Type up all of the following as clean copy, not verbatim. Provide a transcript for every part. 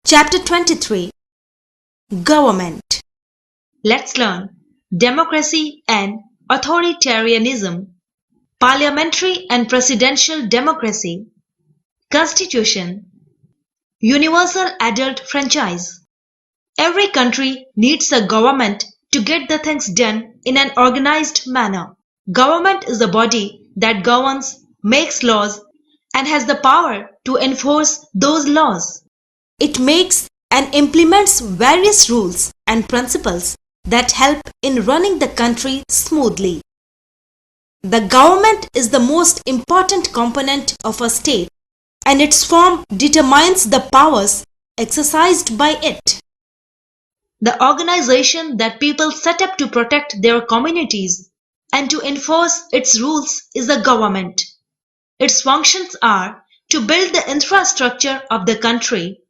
Chapter 23 Government. Let's learn democracy and authoritarianism, parliamentary and presidential democracy, constitution, universal adult franchise. Every country needs a government to get the things done in an organized manner. Government is the body that governs, makes laws, and has the power to enforce those laws. It makes and implements various rules and principles that help in running the country smoothly. The government is the most important component of a state, and its form determines the powers exercised by it. The organization that people set up to protect their communities and to enforce its rules is the government. Its functions are to build the infrastructure of the country,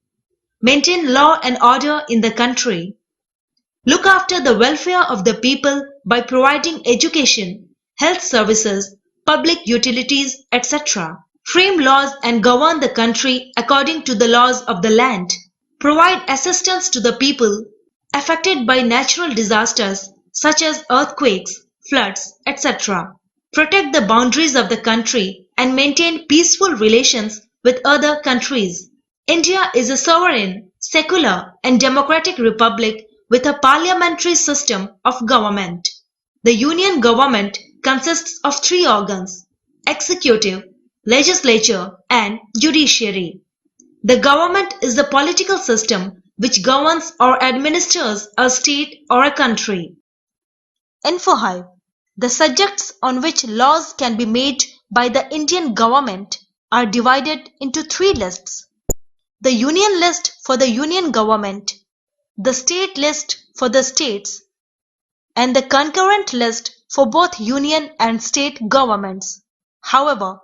maintain law and order in the country, look after the welfare of the people by providing education, health services, public utilities, etc., frame laws and govern the country according to the laws of the land, provide assistance to the people affected by natural disasters such as earthquakes, floods, etc., protect the boundaries of the country and maintain peaceful relations with other countries. India is a sovereign, secular and democratic republic with a parliamentary system of government. The union government consists of three organs: executive, legislature and judiciary. The government is the political system which governs or administers a state or a country. Info Hive. The subjects on which laws can be made by the Indian government are divided into three lists: the union list for the union government, the state list for the states, and the concurrent list for both union and state governments. However,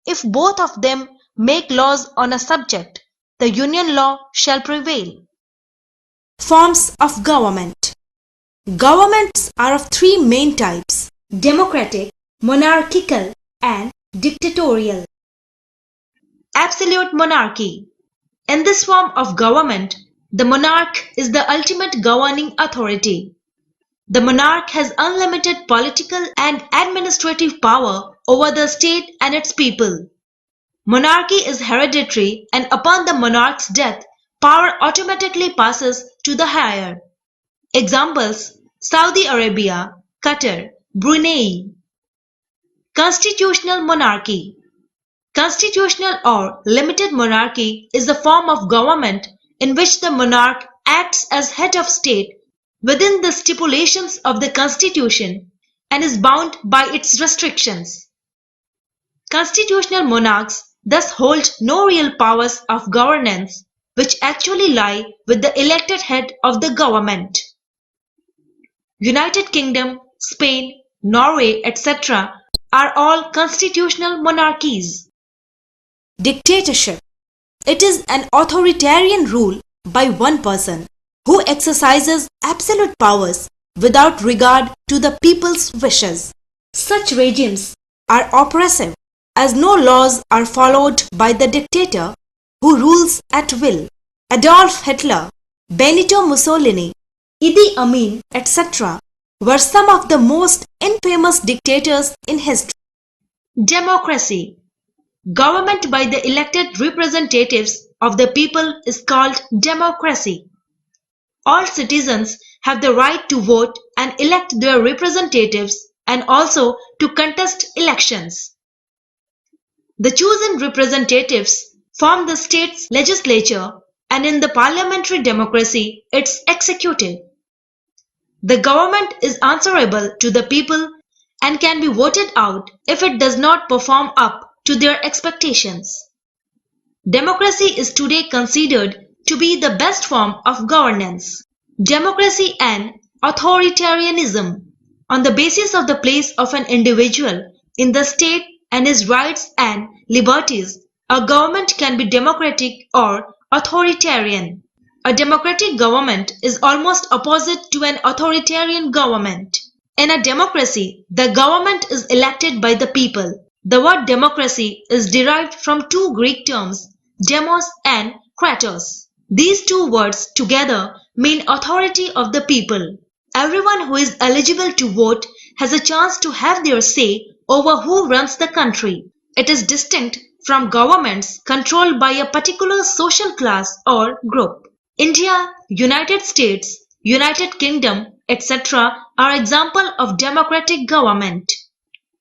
if both of them make laws on a subject, the union law shall prevail. Forms of government. Governments are of three main types: democratic, monarchical, and dictatorial. Absolute monarchy. In this form of government, the monarch is the ultimate governing authority. The monarch has unlimited political and administrative power over the state and its people. Monarchy is hereditary, and upon the monarch's death, power automatically passes to the heir. Examples: Saudi Arabia, Qatar, Brunei. Constitutional monarchy. Constitutional or limited monarchy is a form of government in which the monarch acts as head of state within the stipulations of the constitution and is bound by its restrictions. Constitutional monarchs thus hold no real powers of governance, which actually lie with the elected head of the government. United Kingdom, Spain, Norway, etc. are all constitutional monarchies. Dictatorship. It is an authoritarian rule by one person who exercises absolute powers without regard to the people's wishes. Such regimes are oppressive, as no laws are followed by the dictator who rules at will. Adolf Hitler, Benito Mussolini, Idi Amin, etc. were some of the most infamous dictators in history. Democracy. Government by the elected representatives of the people is called democracy. All citizens have the right to vote and elect their representatives and also to contest elections. The chosen representatives form the state's legislature, and in the parliamentary democracy, its executive. The government is answerable to the people and can be voted out if it does not perform up to their expectations. Democracy is today considered to be the best form of governance. Democracy and authoritarianism. On the basis of the place of an individual in the state and his rights and liberties, a government can be democratic or authoritarian. A democratic government is almost opposite to an authoritarian government. In a democracy, the government is elected by the people. The word democracy is derived from two Greek terms, demos and kratos. These two words together mean authority of the people. Everyone who is eligible to vote has a chance to have their say over who runs the country. It is distinct from governments controlled by a particular social class or group. India, United States, United Kingdom, etc. are examples of democratic government.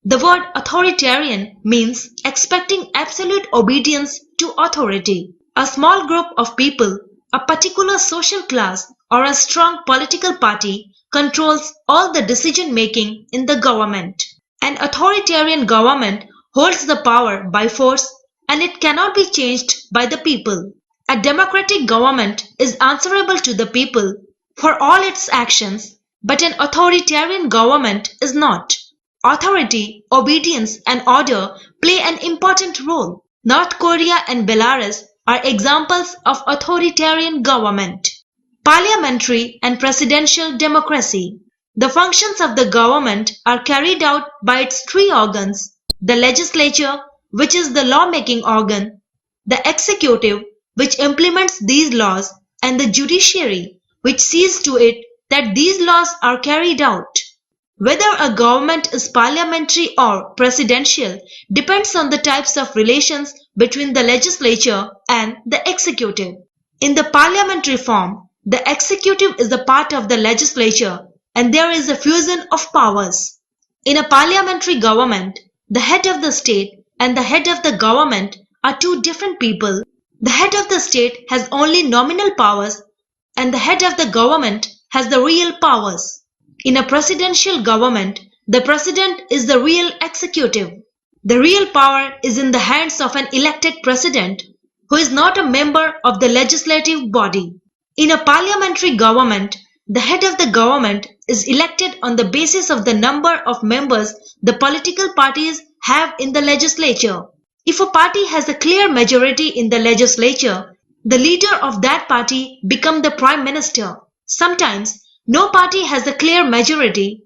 The word authoritarian means expecting absolute obedience to authority. A small group of people, a particular social class, or a strong political party controls all the decision making in the government. An authoritarian government holds the power by force and it cannot be changed by the people. A democratic government is answerable to the people for all its actions, but an authoritarian government is not. Authority, obedience and order play an important role. North Korea and Belarus are examples of authoritarian government. Parliamentary and presidential democracy. The functions of the government are carried out by its three organs: the legislature, which is the lawmaking organ, the executive, which implements these laws, and the judiciary, which sees to it that these laws are carried out. Whether a government is parliamentary or presidential depends on the types of relations between the legislature and the executive. In the parliamentary form, the executive is a part of the legislature and there is a fusion of powers. In a parliamentary government, the head of the state and the head of the government are two different people. The head of the state has only nominal powers and the head of the government has the real powers. In a presidential government, the president is the real executive. The real power is in the hands of an elected president who is not a member of the legislative body. In a parliamentary government, the head of the government is elected on the basis of the number of members the political parties have in the legislature. If a party has a clear majority in the legislature, the leader of that party becomes the prime minister. Sometimes, no party has a clear majority.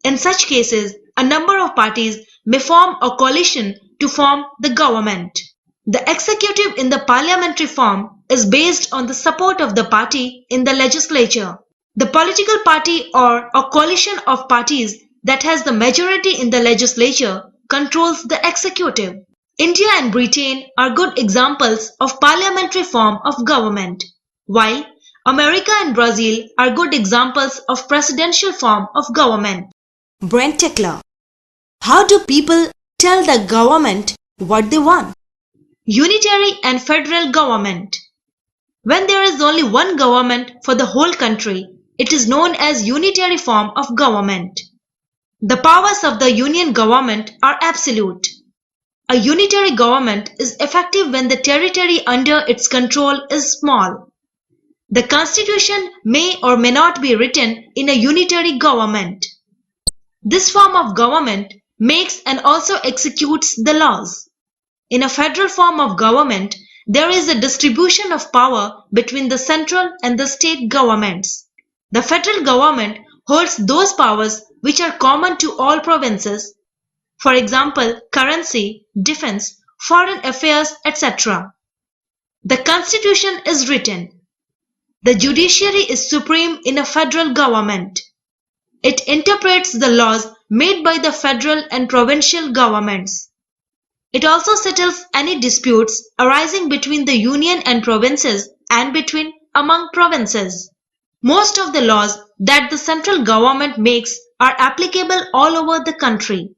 In such cases, a number of parties may form a coalition to form the government. The executive in the parliamentary form is based on the support of the party in the legislature. The political party or a coalition of parties that has the majority in the legislature controls the executive. India and Britain are good examples of parliamentary form of government, while America and Brazil are good examples of presidential form of government. Brent Tickler. How do people tell the government what they want? Unitary and federal government. When there is only one government for the whole country, it is known as unitary form of government. The powers of the union government are absolute. A unitary government is effective when the territory under its control is small. The constitution may or may not be written in a unitary government. This form of government makes and also executes the laws. In a federal form of government, there is a distribution of power between the central and the state governments. The federal government holds those powers which are common to all provinces. For example, currency, defense, foreign affairs, etc. The constitution is written. The judiciary is supreme in a federal government. It interprets the laws made by the federal and provincial governments. It also settles any disputes arising between the union and provinces and between among provinces. Most of the laws that the central government makes are applicable all over the country.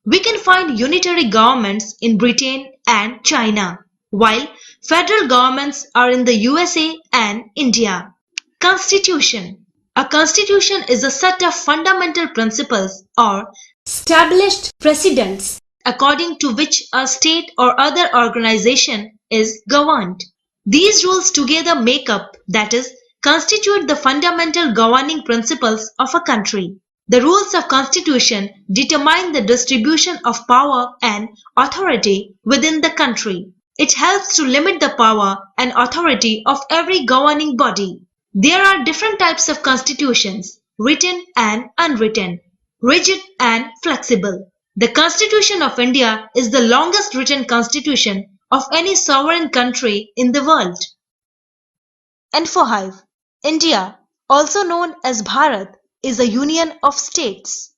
We can find unitary governments in Britain and China, while federal governments are in the USA and India. Constitution. A constitution is a set of fundamental principles or established precedents according to which a state or other organization is governed. These rules together make up, that is, constitute the fundamental governing principles of a country. The rules of constitution determine the distribution of power and authority within the country. It helps to limit the power and authority of every governing body. There are different types of constitutions, written and unwritten, rigid and flexible. The Constitution of India is the longest written constitution of any sovereign country in the world. And for hive, India, also known as Bharat, is a union of states.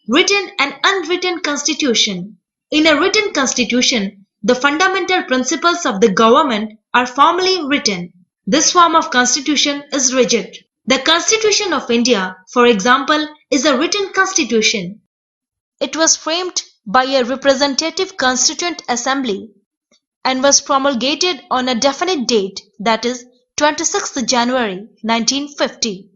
Written and unwritten constitution. In a written constitution, the fundamental principles of the government are formally written. This form of constitution is rigid. The Constitution of India, for example, is a written constitution. It was framed by a representative constituent assembly and was promulgated on a definite date, that is 26th January 1950.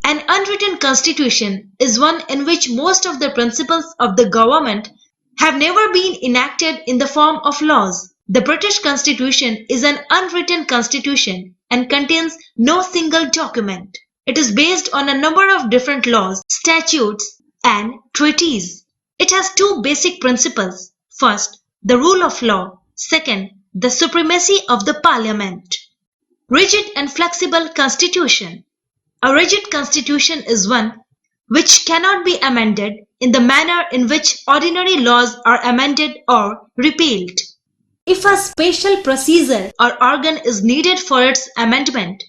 An unwritten constitution is one in which most of the principles of the government have never been enacted in the form of laws. The British Constitution is an unwritten constitution and contains no single document. It is based on a number of different laws, statutes, and treaties. It has two basic principles. First, the rule of law. Second, the supremacy of the parliament. Rigid and flexible constitution. A rigid constitution is one which cannot be amended in the manner in which ordinary laws are amended or repealed. If a special procedure or organ is needed for its amendment,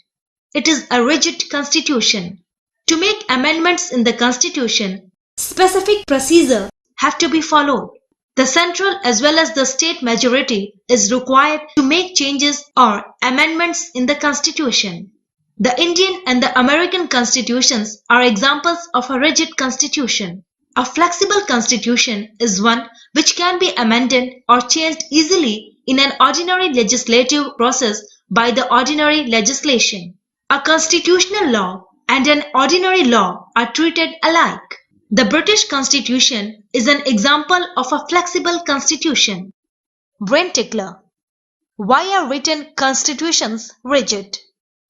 it is a rigid constitution. To make amendments in the constitution, specific procedures have to be followed. The central as well as the state majority is required to make changes or amendments in the constitution. The Indian and the American constitutions are examples of a rigid constitution. A flexible constitution is one which can be amended or changed easily in an ordinary legislative process by the ordinary legislation. A constitutional law and an ordinary law are treated alike. The British Constitution is an example of a flexible constitution. Brain tickler. Why are written constitutions rigid?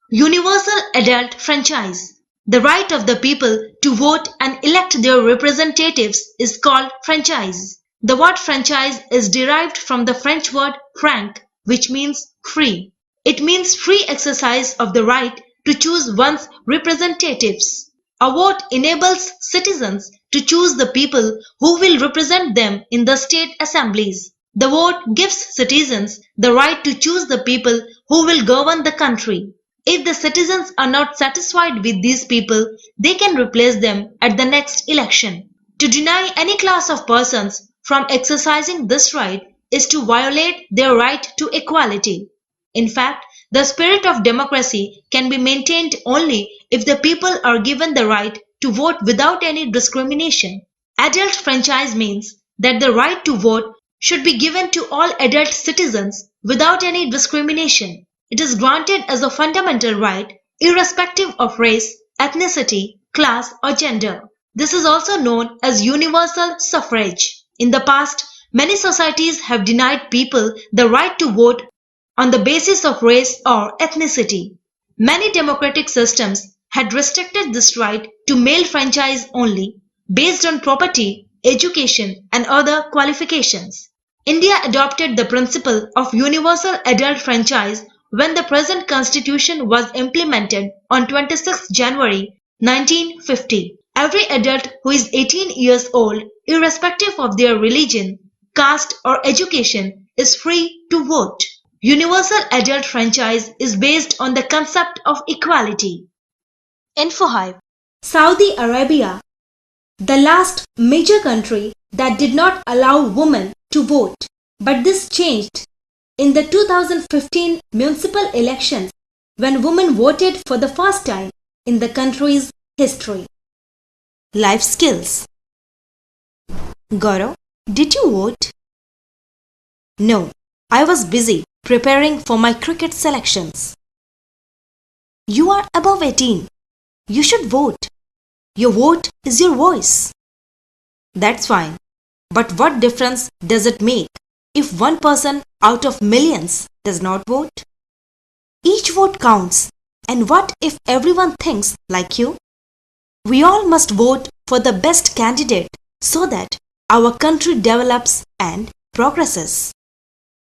Universal adult franchise. The right of the people to vote and elect their representatives is called franchise. The word franchise is derived from the French word franc, which means free. It means free exercise of the right to choose one's representatives. A vote enables citizens to choose the people who will represent them in the state assemblies. The vote gives citizens the right to choose the people who will govern the country. If the citizens are not satisfied with these people, they can replace them at the next election. To deny any class of persons from exercising this right is to violate their right to equality. In fact, the spirit of democracy can be maintained only if the people are given the right to vote without any discrimination. Adult franchise means that the right to vote should be given to all adult citizens without any discrimination. It is granted as a fundamental right, irrespective of race, ethnicity, class, or gender. This is also known as universal suffrage. In the past, many societies have denied people the right to vote on the basis of race or ethnicity. Many democratic systems had restricted this right to male franchise only, based on property, education, and other qualifications. India adopted the principle of universal adult franchise when the present constitution was implemented on 26 January 1950. Every adult who is 18 years old, irrespective of their religion, caste or education, is free to vote. Universal adult franchise is based on the concept of equality. Infohive. Saudi Arabia, the last major country that did not allow women to vote. But this changed in the 2015 municipal elections when women voted for the first time in the country's history. Life skills. Gaurav, did you vote? No, I was busy preparing for my cricket selections. You are above 18. You should vote. Your vote is your voice. That's fine. But what difference does it make if one person out of millions does not vote? Each vote counts. And what if everyone thinks like you? We all must vote for the best candidate so that our country develops and progresses.